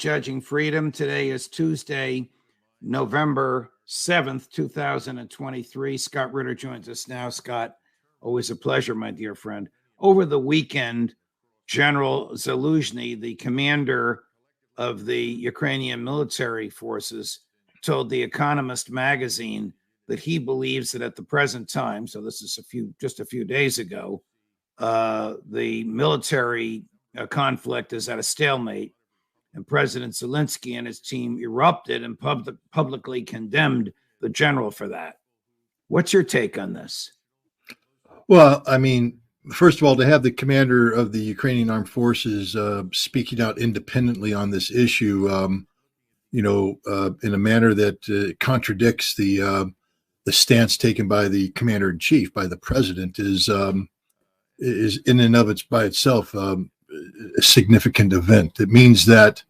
Judging Freedom. Today is Tuesday, November 7th, 2023. Scott Ritter joins us now. Scott, always a pleasure, my dear friend. Over the weekend, General Zaluzhny, the commander of the Ukrainian military forces, told The Economist magazine that he believes that at the present time, so this is just a few days ago, the military conflict is at a stalemate, and President Zelensky and his team erupted and publicly condemned the general for that. What's your take on this? Well, I mean, first of all, to have the commander of the Ukrainian armed forces speaking out independently on this issue, in a manner that contradicts the stance taken by the commander in chief, by the president, is in and of itself a significant event. It means that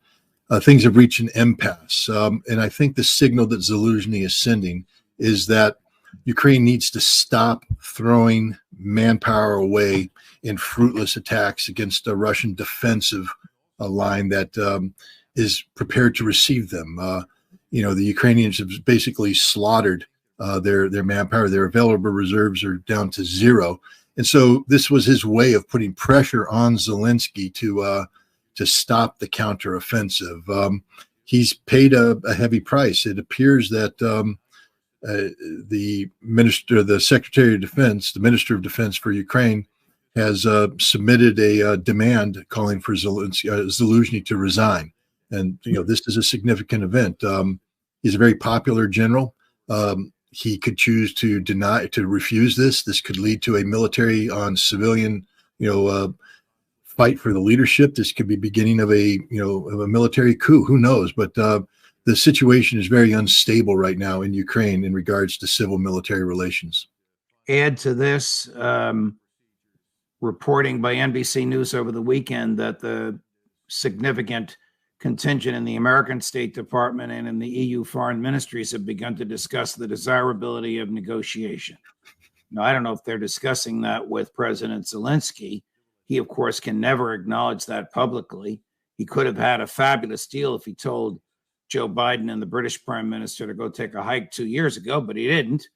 things have reached an impasse, and I think the signal that Zaluzhny is sending is that Ukraine needs to stop throwing manpower away in fruitless attacks against a Russian defensive line that is prepared to receive them. The Ukrainians have basically slaughtered their manpower. Their available reserves are down to zero. And so this was his way of putting pressure on Zelensky to stop the counteroffensive. He's paid a heavy price. It appears that the Secretary of Defense, the Minister of Defense for Ukraine, has submitted a demand calling for Zaluzhny to resign. And, this is a significant event. He's a very popular general. He could choose to refuse this. This could lead to a military on civilian, fight for the leadership. This could be beginning of a military coup. Who knows? But the situation is very unstable right now in Ukraine in regards to civil-military relations. Add to this reporting by NBC News over the weekend that the significant contingent in the American State Department and in the EU foreign ministries have begun to discuss the desirability of negotiation. Now, I don't know if they're discussing that with President Zelensky. He, of course, can never acknowledge that publicly. He could have had a fabulous deal if he told Joe Biden and the British Prime Minister to go take a hike 2 years ago, but he didn't.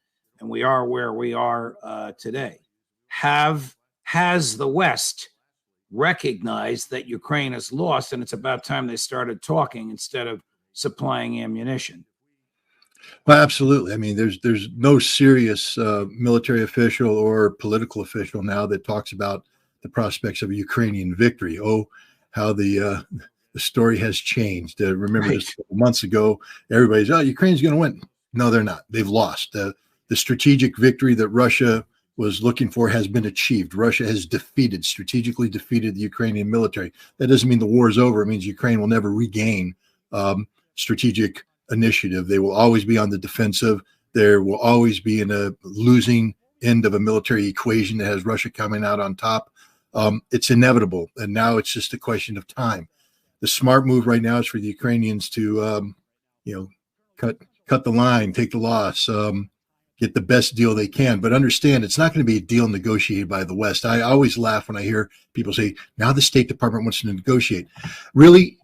And we are where we are today. Has the West recognized that Ukraine has lost, and it's about time they started talking instead of supplying ammunition? Well, absolutely. I mean, there's no serious military official or political official now that talks about the prospects of a Ukrainian victory. Oh, how the story has changed. Remember, Right. Just a couple months ago, everybody's, Ukraine's going to win. No, they're not. They've lost. The strategic victory that Russia was looking for has been achieved. Russia has strategically defeated the Ukrainian military. That doesn't mean the war is over. It means Ukraine will never regain strategic initiative. They will always be on the defensive. There will always be in a losing end of a military equation that has Russia coming out on top. It's inevitable, and now it's just a question of time. The smart move right now is for the Ukrainians to, cut the line, take the loss, get the best deal they can. But understand, it's not going to be a deal negotiated by the West. I always laugh when I hear people say, now the State Department wants to negotiate. Really,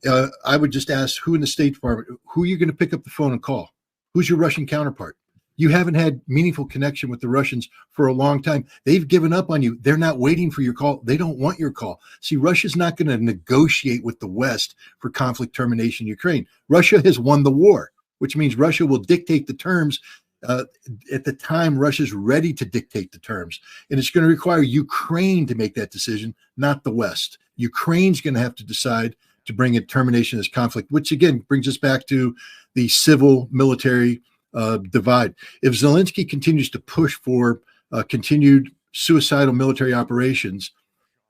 I would just ask who in the State Department, who are you going to pick up the phone and call? Who's your Russian counterpart? You haven't had meaningful connection with the Russians for a long time. They've given up on you. They're not waiting for your call. They don't want your call. See, Russia's not going to negotiate with the West for conflict termination in Ukraine. Russia has won the war, which means Russia will dictate the terms at the time Russia's ready to dictate the terms. And it's going to require Ukraine to make that decision, not the West. Ukraine's going to have to decide to bring a termination of this conflict, which again brings us back to the civil-military divide. If Zelensky continues to push for continued suicidal military operations,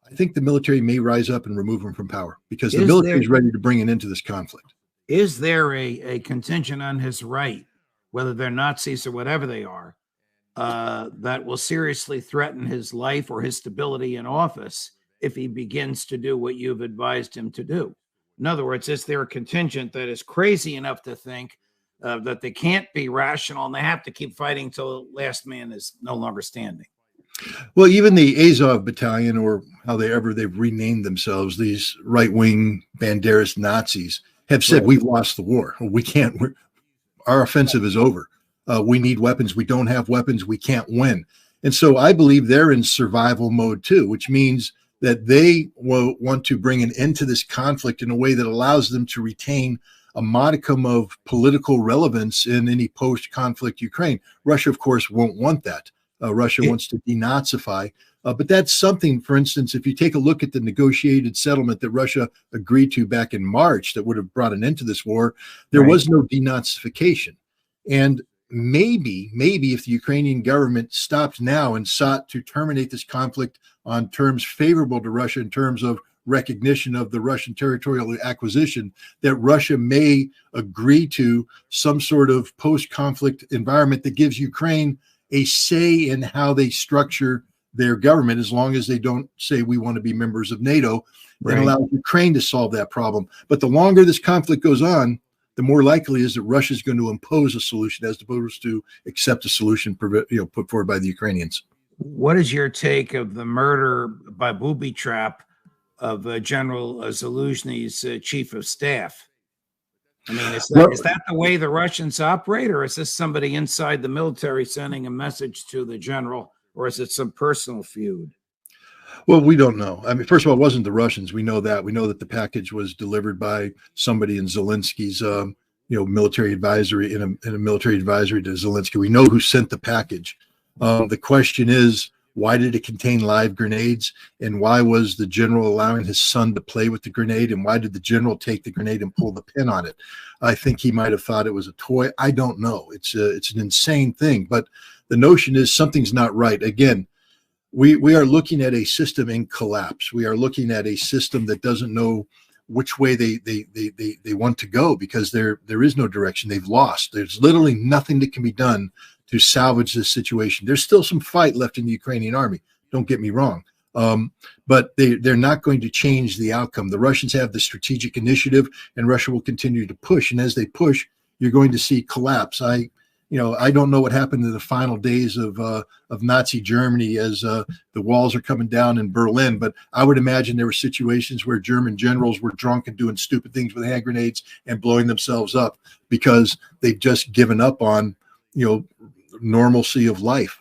I think the military may rise up and remove him from power because the military is ready to bring an end to this conflict. Is there a contingent on his right, whether they're Nazis or whatever they are, that will seriously threaten his life or his stability in office if he begins to do what you've advised him to do? In other words, is there a contingent that is crazy enough to think that they can't be rational and they have to keep fighting until the last man is no longer standing? Well, even the Azov battalion, or they've renamed themselves, these right-wing Banderist Nazis, have said Right. we've lost the war. We can't. Our offensive is over. We need weapons. We don't have weapons. We can't win. And so I believe they're in survival mode too, which means that they will want to bring an end to this conflict in a way that allows them to retain a modicum of political relevance in any post-conflict Ukraine. Russia, of course, won't want that. Russia wants to denazify. But that's something, for instance, if you take a look at the negotiated settlement that Russia agreed to back in March that would have brought an end to this war, there was no denazification. And maybe if the Ukrainian government stopped now and sought to terminate this conflict on terms favorable to Russia in terms of recognition of the Russian territorial acquisition, that Russia may agree to some sort of post-conflict environment that gives Ukraine a say in how they structure their government, as long as they don't say we want to be members of NATO, and allow Ukraine to solve that problem. But the longer this conflict goes on, the more likely is that Russia is going to impose a solution as opposed to accept a solution put forward by the Ukrainians. What is your take of the murder by booby trap of General Zaluzhny's chief of staff? I mean, is that the way the Russians operate, or is this somebody inside the military sending a message to the general, or is it some personal feud? Well, we don't know. I mean, first of all, it wasn't the Russians. We know that. We know that the package was delivered by somebody in Zelensky's, military advisory, in a military advisory to Zelensky. We know who sent the package. The question is, why did it contain live grenades? And why was the general allowing his son to play with the grenade? And why did the general take the grenade and pull the pin on it? I think he might have thought it was a toy. I don't know. It's an insane thing. But the notion is something's not right. Again, we are looking at a system in collapse. We are looking at a system that doesn't know which way they want to go, because there is no direction. They've lost. There's literally nothing that can be done to salvage this situation. There's still some fight left in the Ukrainian army. Don't get me wrong. But they're not going to change the outcome. The Russians have the strategic initiative, and Russia will continue to push. And as they push, you're going to see collapse. I don't know what happened in the final days of Nazi Germany as the walls are coming down in Berlin, but I would imagine there were situations where German generals were drunk and doing stupid things with hand grenades and blowing themselves up because they've just given up on, normalcy of life.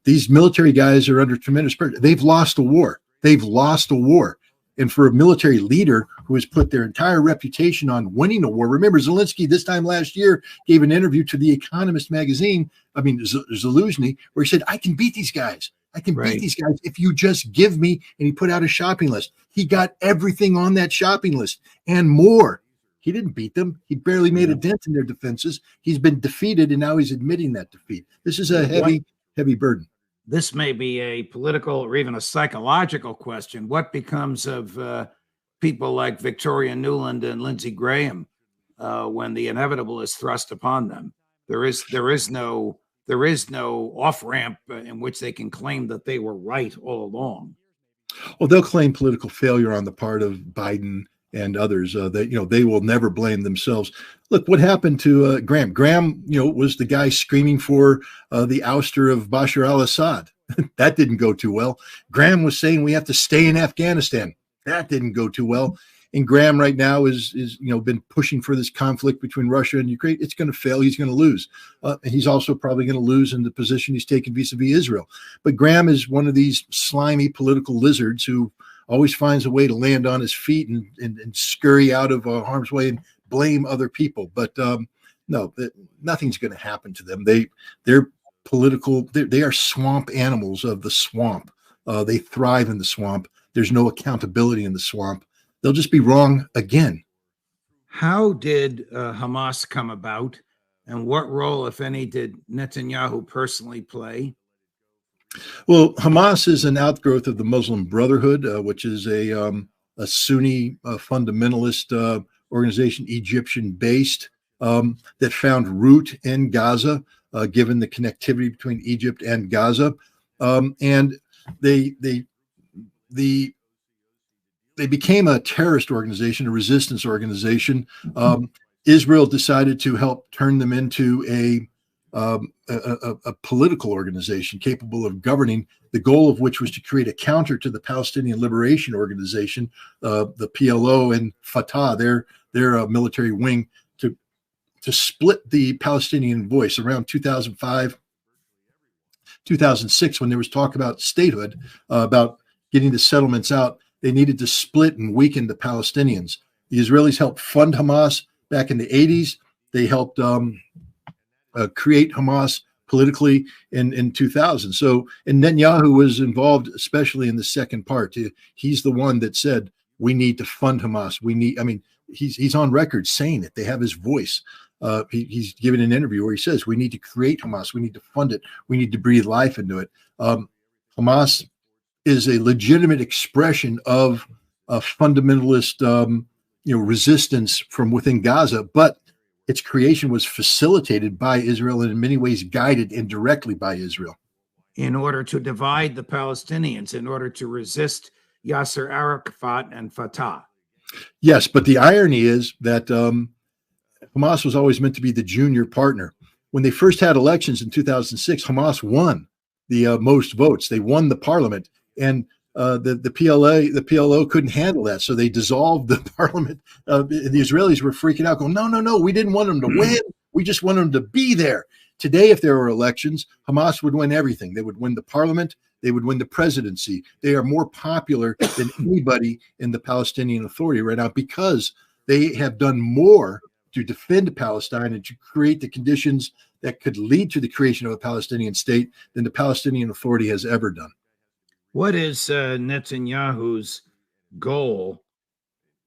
These military guys are under tremendous pressure. They've lost a war. And for a military leader who has put their entire reputation on winning a war, remember Zelensky this time last year gave an interview to The Economist magazine, Zaluzhny, where he said, I can beat these guys. I can beat these guys if you just give me, and he put out a shopping list. He got everything on that shopping list and more. He didn't beat them. He barely made a dent in their defenses. He's been defeated, and now he's admitting that defeat. This is a heavy burden. This may be a political or even a psychological question. What becomes of people like Victoria Nuland and Lindsey Graham when the inevitable is thrust upon them? There is no off ramp in which they can claim that they were right all along. Well, they'll claim political failure on the part of Biden and others. That they will never blame themselves. Look what happened to Graham. Graham, was the guy screaming for the ouster of Bashar al-Assad. That didn't go too well. Graham was saying we have to stay in Afghanistan. That didn't go too well. And Graham right now is been pushing for this conflict between Russia and Ukraine. It's going to fail. He's going to lose. And he's also probably going to lose in the position he's taken vis-a-vis Israel. But Graham is one of these slimy political lizards who always finds a way to land on his feet and scurry out of harm's way and blame other people. But no, nothing's going to happen to them. They're political. They are swamp animals of the swamp. They thrive in the swamp. There's no accountability in the swamp. They'll just be wrong again. How did Hamas come about, and what role, if any, did Netanyahu personally play? Well, Hamas is an outgrowth of the Muslim Brotherhood, which is a Sunni fundamentalist organization, Egyptian-based, that found root in Gaza, given the connectivity between Egypt and Gaza, and they became a terrorist organization, a resistance organization. Israel decided to help turn them into a political organization capable of governing, the goal of which was to create a counter to the Palestinian Liberation Organization, the PLO and Fatah. their military wing to split the Palestinian voice around 2005, 2006, when there was talk about statehood, about getting the settlements out. They needed to split and weaken the Palestinians. The Israelis helped fund Hamas back in the 80s. They helped create Hamas politically in 2000. So, and Netanyahu was involved, especially in the second part. He's the one that said, we need to fund Hamas. He's on record saying it. They have his voice. He's given an interview where he says, we need to create Hamas. We need to fund it. We need to breathe life into it. Hamas is a legitimate expression of a fundamentalist, resistance from within Gaza, but its creation was facilitated by Israel and in many ways guided indirectly by Israel. In order to divide the Palestinians, in order to resist Yasser Arafat and Fatah. Yes, but the irony is that Hamas was always meant to be the junior partner. When they first had elections in 2006, Hamas won the most votes. They won the parliament, and the PLO couldn't handle that, so they dissolved the parliament. The Israelis were freaking out, going, no, we didn't want them to win. We just want them to be there. Today, if there were elections, Hamas would win everything. They would win the parliament. They would win the presidency. They are more popular than anybody in the Palestinian Authority right now because they have done more to defend Palestine and to create the conditions that could lead to the creation of a Palestinian state than the Palestinian Authority has ever done. What is Netanyahu's goal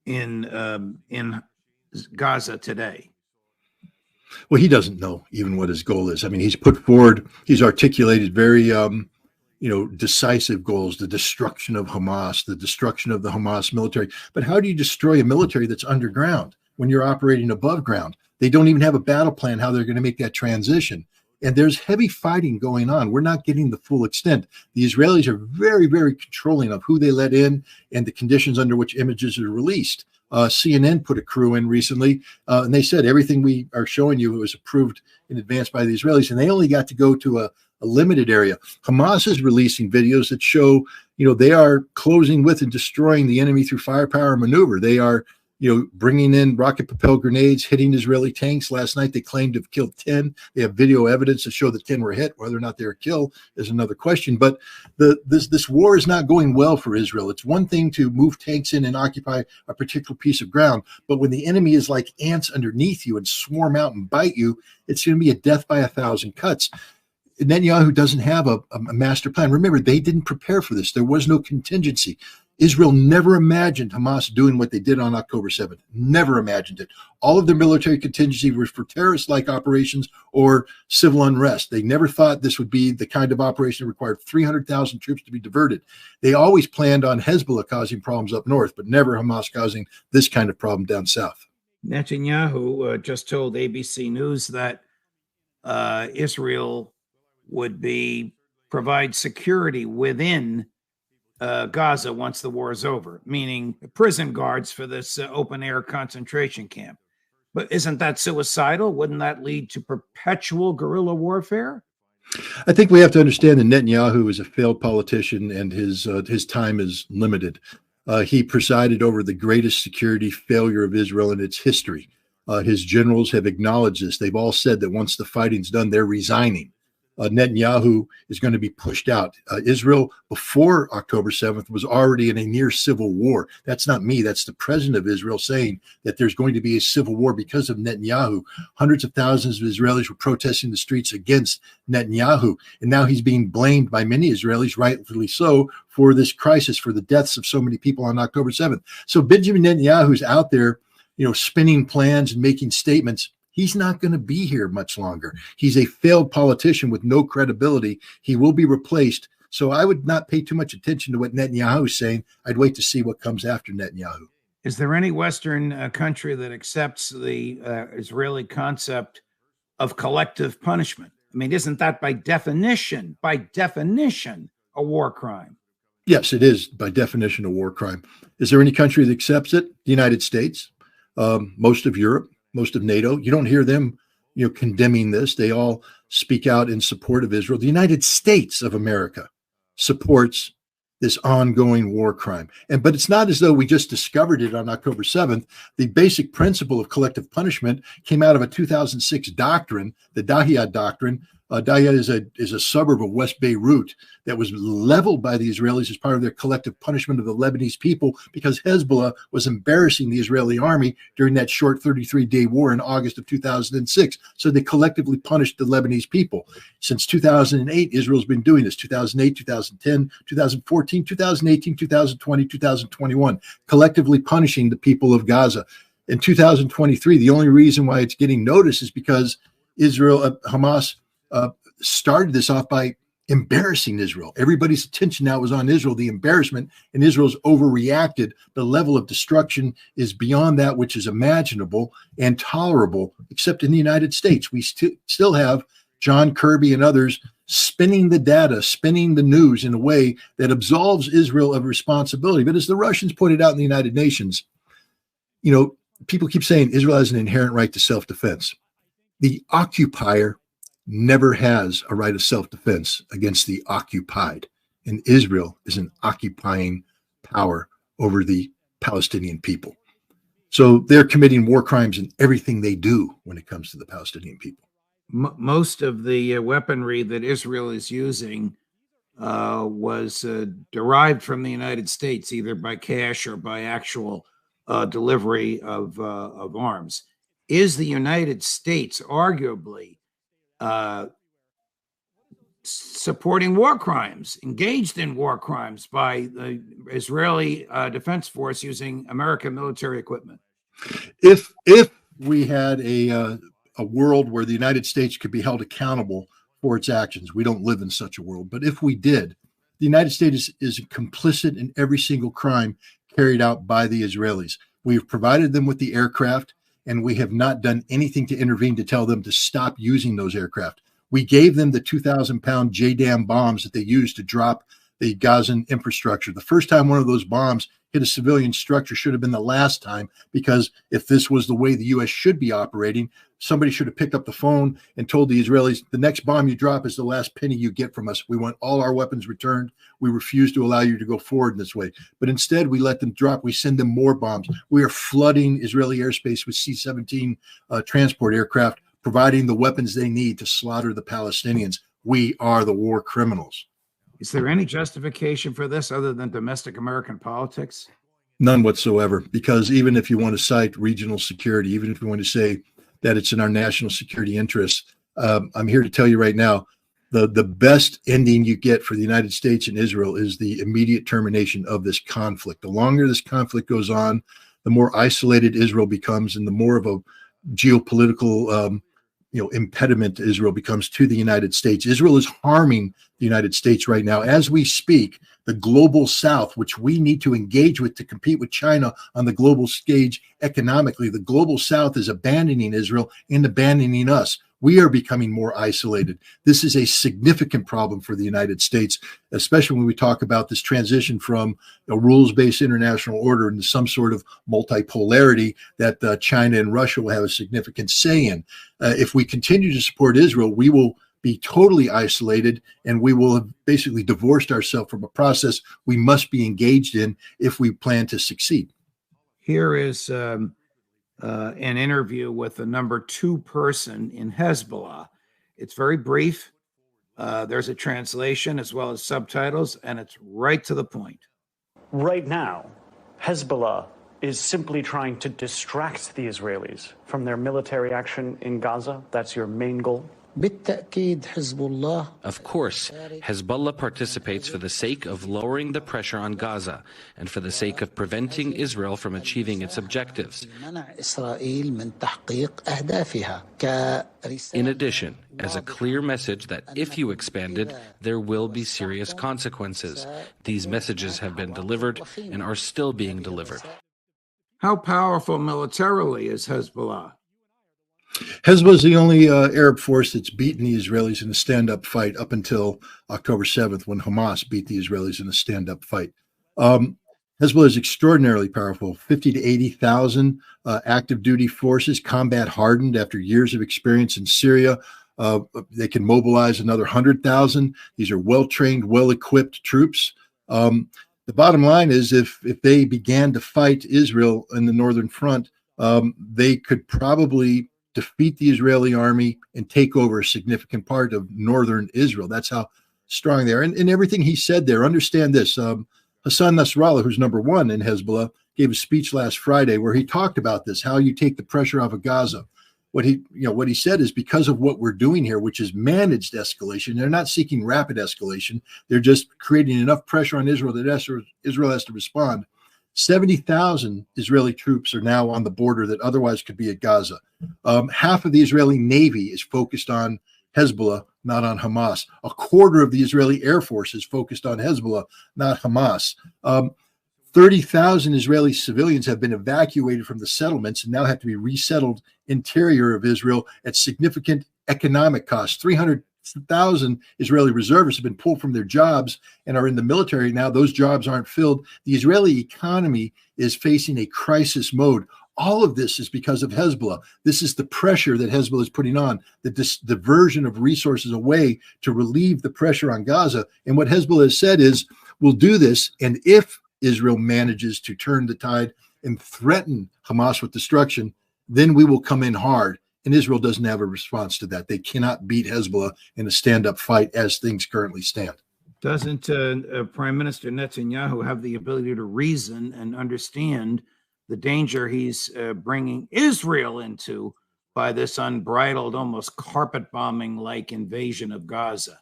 in Gaza today? Well, he doesn't know even what his goal is. I mean, he's articulated very, decisive goals, the destruction of Hamas, the destruction of the Hamas military. But how do you destroy a military that's underground when you're operating above ground? They don't even have a battle plan how they're going to make that transition. And there's heavy fighting going on. We're not getting the full extent. The Israelis are very, very controlling of who they let in and the conditions under which images are released. CNN put a crew in recently, and they said everything we are showing you was approved in advance by the Israelis, and they only got to go to a limited area. Hamas is releasing videos that show, they are closing with and destroying the enemy through firepower maneuver. They are, bringing in rocket-propelled grenades, hitting Israeli tanks. Last night, they claimed to have killed 10. They have video evidence to show that 10 were hit. Whether or not they were killed is another question. But this war is not going well for Israel. It's one thing to move tanks in and occupy a particular piece of ground, but when the enemy is like ants underneath you and swarm out and bite you, it's going to be a death by 1,000 cuts. Netanyahu doesn't have a master plan. Remember, they didn't prepare for this. There was no contingency. Israel never imagined Hamas doing what they did on October 7th. Never imagined it. All of their military contingency was for terrorist-like operations or civil unrest. They never thought this would be the kind of operation that required 300,000 troops to be diverted. They always planned on Hezbollah causing problems up north, but never Hamas causing this kind of problem down south. Netanyahu just told ABC News that Israel would provide security within Gaza once the war is over, meaning prison guards for this open-air concentration camp. But isn't that suicidal? Wouldn't that lead to perpetual guerrilla warfare? I think we have to understand that Netanyahu is a failed politician and his time is limited. He presided over the greatest security failure of Israel in its history. His generals have acknowledged this. They've all said that once the fighting's done, they're resigning. Netanyahu is going to be pushed out. Israel, before October 7th, was already in a near civil war. That's not me. That's the president of Israel saying that there's going to be a civil war because of Netanyahu. Hundreds of thousands of Israelis were protesting the streets against Netanyahu. And now he's being blamed by many Israelis, rightfully so, for this crisis, for the deaths of so many people on October 7th. So Benjamin Netanyahu's out there, spinning plans and making statements. He's not going to be here much longer. He's a failed politician with no credibility. He will be replaced. So I would not pay too much attention to what Netanyahu is saying. I'd wait to see what comes after Netanyahu. Is there any Western country that accepts the Israeli concept of collective punishment? I mean, isn't that by definition, a war crime? Yes, it is by definition a war crime. Is there any country that accepts it? The United States, most of Europe, most of NATO. You don't hear them, condemning this. They all speak out in support of Israel. The United States of America supports this ongoing war crime. But it's not as though we just discovered it on October 7th. The basic principle of collective punishment came out of a 2006 doctrine, the Dahiyat doctrine. Dahiyat is a suburb of West Beirut that was leveled by the Israelis as part of their collective punishment of the Lebanese people because Hezbollah was embarrassing the Israeli army during that short 33-day war in August of 2006. So they collectively punished the Lebanese people. Since 2008, Israel's been doing this, 2008, 2010, 2014, 2018, 2020, 2021, collectively punishing the people of Gaza. In 2023, the only reason why it's getting noticed is because Hamas started this off by embarrassing Israel. Everybody's attention now was on Israel, the embarrassment, and Israel's overreacted. The level of destruction is beyond that which is imaginable and tolerable, except in the United States. We still have John Kirby and others spinning the data, spinning the news in a way that absolves Israel of responsibility. But as the Russians pointed out in the United Nations, people keep saying Israel has an inherent right to self-defense. The occupier never has a right of self-defense against the occupied. And Israel is an occupying power over the Palestinian people. So they're committing war crimes in everything they do when it comes to the Palestinian people. Most of the weaponry that Israel is using was derived from the United States, either by cash or by actual delivery of arms. Is the United States arguably supporting war crimes, engaged in war crimes by the Israeli Defense Force using American military equipment? If we had a world where the United States could be held accountable for its actions, we don't live in such a world. But if we did, the United States is complicit in every single crime carried out by the Israelis. We've provided them with the aircraft, and we have not done anything to intervene to tell them to stop using those aircraft. We gave them the 2,000-pound JDAM bombs that they used to drop the Gazan infrastructure. The first time one of those bombs hit a civilian structure should have been the last time, because if this was the way the U.S. should be operating, somebody should have picked up the phone and told the Israelis, the next bomb you drop is the last penny you get from us. We want all our weapons returned. We refuse to allow you to go forward in this way. But instead, we let them drop. We send them more bombs. We are flooding Israeli airspace with C-17 transport aircraft, providing the weapons they need to slaughter the Palestinians. We are the war criminals. Is there any justification for this other than domestic American politics? None whatsoever, because even if you want to cite regional security, even if you want to say that it's in our national security interests, I'm here to tell you right now, the best ending you get for the United States and Israel is the immediate termination of this conflict. The longer this conflict goes on, the more isolated Israel becomes, and the more of a geopolitical impediment Israel becomes to the United States. Israel is harming the United States right now. As we speak, the global South, which we need to engage with to compete with China on the global stage economically, the global South is abandoning Israel and abandoning us. We are becoming more isolated. This is a significant problem for the United States, especially when we talk about this transition from a rules-based international order into some sort of multipolarity that China and Russia will have a significant say in. If we continue to support Israel, we will be totally isolated, and we will have basically divorced ourselves from a process we must be engaged in if we plan to succeed. Here is an interview with the number 2 person in Hezbollah. It's very brief. There's a translation as well as subtitles, and it's right to the point. Right now, Hezbollah is simply trying to distract the Israelis from their military action in Gaza. That's your main goal? Of course, Hezbollah participates for the sake of lowering the pressure on Gaza and for the sake of preventing Israel from achieving its objectives. In addition, as a clear message that if you expanded, there will be serious consequences. These messages have been delivered and are still being delivered. How powerful militarily is Hezbollah? Hezbollah is the only Arab force that's beaten the Israelis in a stand-up fight up until October 7th, when Hamas beat the Israelis in a stand-up fight. Hezbollah is extraordinarily powerful, 50 to 80,000 active duty forces, combat hardened after years of experience in Syria. They can mobilize another 100,000. These are well-trained, well-equipped troops. The bottom line is if they began to fight Israel in the northern front, they could probably defeat the Israeli army and take over a significant part of northern Israel. That's how strong they are. And everything he said there, understand this. Hassan Nasrallah, who's number one in Hezbollah, gave a speech last Friday where he talked about this, how you take the pressure off of Gaza. What he said is because of what we're doing here, which is managed escalation, they're not seeking rapid escalation. They're just creating enough pressure on Israel that Israel has to respond. 70,000 Israeli troops are now on the border that otherwise could be at Gaza. Half of the Israeli Navy is focused on Hezbollah, not on Hamas. A quarter of the Israeli Air Force is focused on Hezbollah, not Hamas. 30,000 Israeli civilians have been evacuated from the settlements and now have to be resettled interior of Israel at significant economic cost. 300,000 Israeli reservists have been pulled from their jobs and are in the military now. Those jobs aren't filled. The Israeli economy is facing a crisis mode. All of this is because of Hezbollah. This is the pressure that Hezbollah is putting on, the diversion of resources away to relieve the pressure on Gaza. And what Hezbollah has said is, we'll do this, and if Israel manages to turn the tide and threaten Hamas with destruction, then we will come in hard. And Israel doesn't have a response to that. They cannot beat Hezbollah in a stand-up fight as things currently stand. Doesn't Prime Minister Netanyahu have the ability to reason and understand the danger he's bringing Israel into by this unbridled, almost carpet bombing like invasion of Gaza?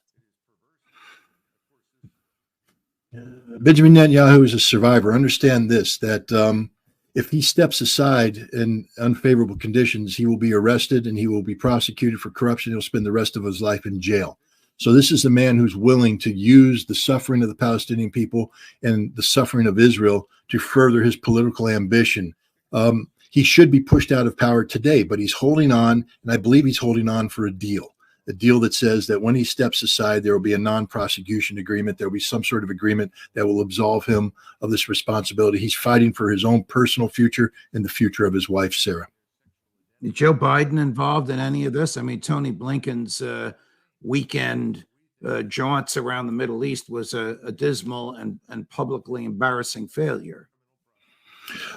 Benjamin Netanyahu is a survivor. Understand this, that if he steps aside in unfavorable conditions, he will be arrested and he will be prosecuted for corruption. He'll spend the rest of his life in jail. So this is a man who's willing to use the suffering of the Palestinian people and the suffering of Israel to further his political ambition. He should be pushed out of power today, but he's holding on, and I believe he's holding on for a deal that says that when he steps aside, there will be a non-prosecution agreement. There will be some sort of agreement that will absolve him of this responsibility. He's fighting for his own personal future and the future of his wife, Sarah. Is Joe Biden involved in any of this? I mean, Tony Blinken's weekend jaunts around the Middle East was a dismal and publicly embarrassing failure.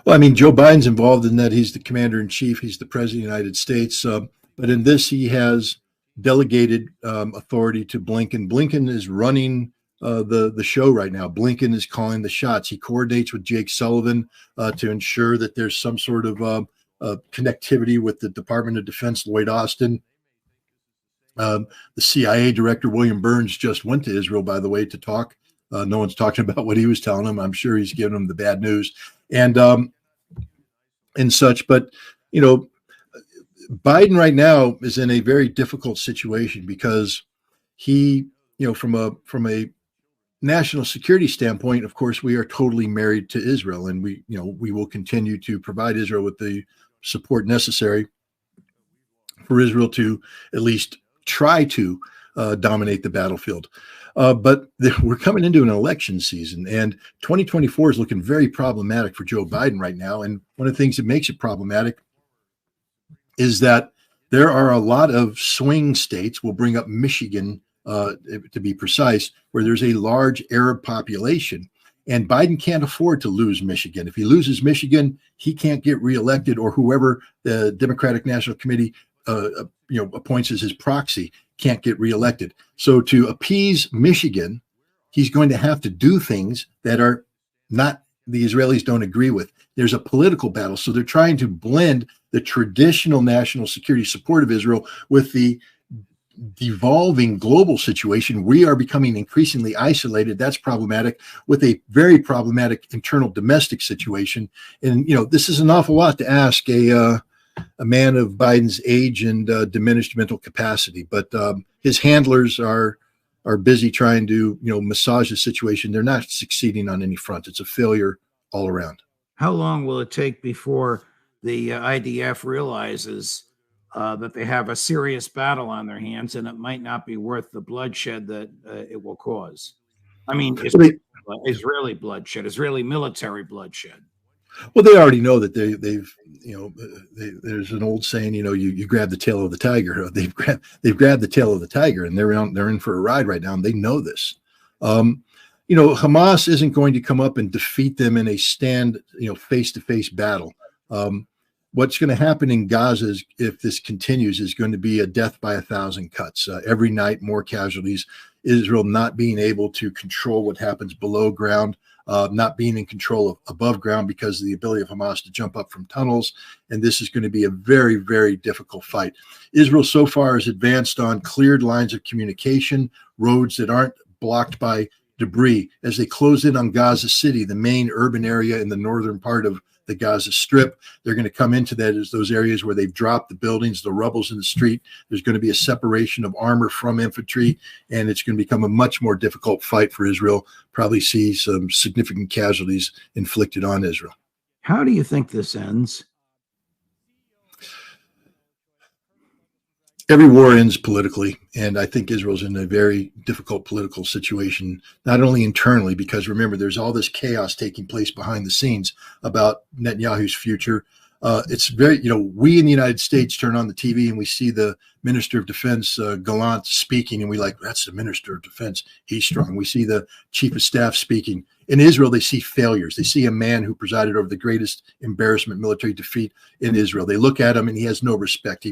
Well, I mean, Joe Biden's involved in that. He's the commander in chief. He's the president of the United States. But in this, he has delegated authority to Blinken. Blinken is running the show right now. Blinken is calling the shots. He coordinates with Jake Sullivan to ensure that there's some sort of connectivity with the Department of Defense, Lloyd Austin. The CIA director, William Burns, just went to Israel, by the way, to talk. No one's talking about what he was telling him. I'm sure he's giving him the bad news and such. But, you know, Biden right now is in a very difficult situation because he, you know, from a national security standpoint, of course, we are totally married to Israel, and we will continue to provide Israel with the support necessary for Israel to at least try to dominate the battlefield. But we're coming into an election season, and 2024 is looking very problematic for Joe Biden right now. And one of the things that makes it problematic is that there are a lot of swing states. We'll bring up Michigan, to be precise, where there's a large Arab population. And Biden can't afford to lose Michigan. If he loses Michigan, he can't get reelected, or whoever the Democratic National Committee appoints as his proxy can't get reelected. So to appease Michigan, he's going to have to do things that are not the Israelis don't agree with. There's a political battle. So they're trying to blend the traditional national security support of Israel with the devolving global situation. We are becoming increasingly isolated. That's problematic, with a very problematic internal domestic situation. And, you know, this is an awful lot to ask a man of Biden's age and diminished mental capacity. But his handlers are busy trying to, massage the situation. They're not succeeding on any front. It's a failure all around. How long will it take before the IDF realizes that they have a serious battle on their hands and it might not be worth the bloodshed that it will cause? I mean, Israeli bloodshed, Israeli military bloodshed. Well, they already know that there's an old saying, you grab the tail of the tiger. They've grabbed the tail of the tiger, and they're in for a ride right now, and they know this. Hamas isn't going to come up and defeat them in a face-to-face battle. What's going to happen in Gaza is, if this continues, is going to be a death by 1,000 cuts. Every night, more casualties. Israel not being able to control what happens below ground, not being in control of above ground because of the ability of Hamas to jump up from tunnels. And this is going to be a very, very difficult fight. Israel so far has advanced on cleared lines of communication, roads that aren't blocked by debris. As they close in on Gaza City, the main urban area in the northern part of the Gaza Strip, they're going to come into that as those areas where they've dropped the buildings, the rubble's in the street. There's going to be a separation of armor from infantry, and it's going to become a much more difficult fight for Israel. Probably see some significant casualties inflicted on Israel. How do you think this ends? Every war ends politically, and I think Israel's in a very difficult political situation, not only internally, because remember, there's all this chaos taking place behind the scenes about Netanyahu's future. It's very, we in the United States turn on the TV and we see the Minister of Defense, Gallant, speaking, and we like, that's the Minister of Defense. He's strong. We see the Chief of Staff speaking. In Israel, they see failures. They see a man who presided over the greatest embarrassment, military defeat in Israel. They look at him and he has no respect.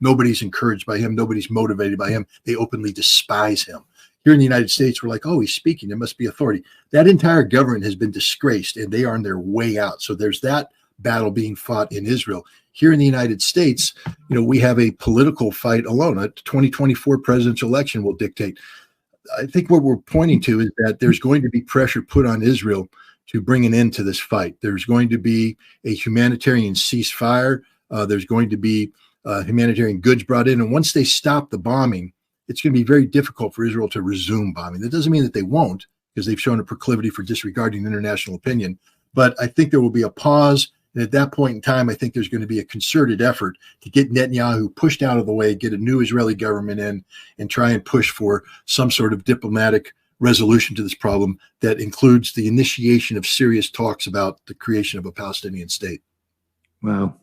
Nobody's encouraged by him. Nobody's motivated by him. They openly despise him. Here in the United States, we're like, oh, he's speaking. There must be authority. That entire government has been disgraced and they are on their way out. So there's that battle being fought in Israel. Here in the United States, we have a political fight alone. A 2024 presidential election will dictate. I think what we're pointing to is that there's going to be pressure put on Israel to bring an end to this fight. There's going to be a humanitarian ceasefire. There's going to be humanitarian goods brought in. And once they stop the bombing, it's going to be very difficult for Israel to resume bombing. That doesn't mean that they won't, because they've shown a proclivity for disregarding international opinion. But I think there will be a pause. And at that point in time, I think there's going to be a concerted effort to get Netanyahu pushed out of the way, get a new Israeli government in, and try and push for some sort of diplomatic resolution to this problem that includes the initiation of serious talks about the creation of a Palestinian state. Wow.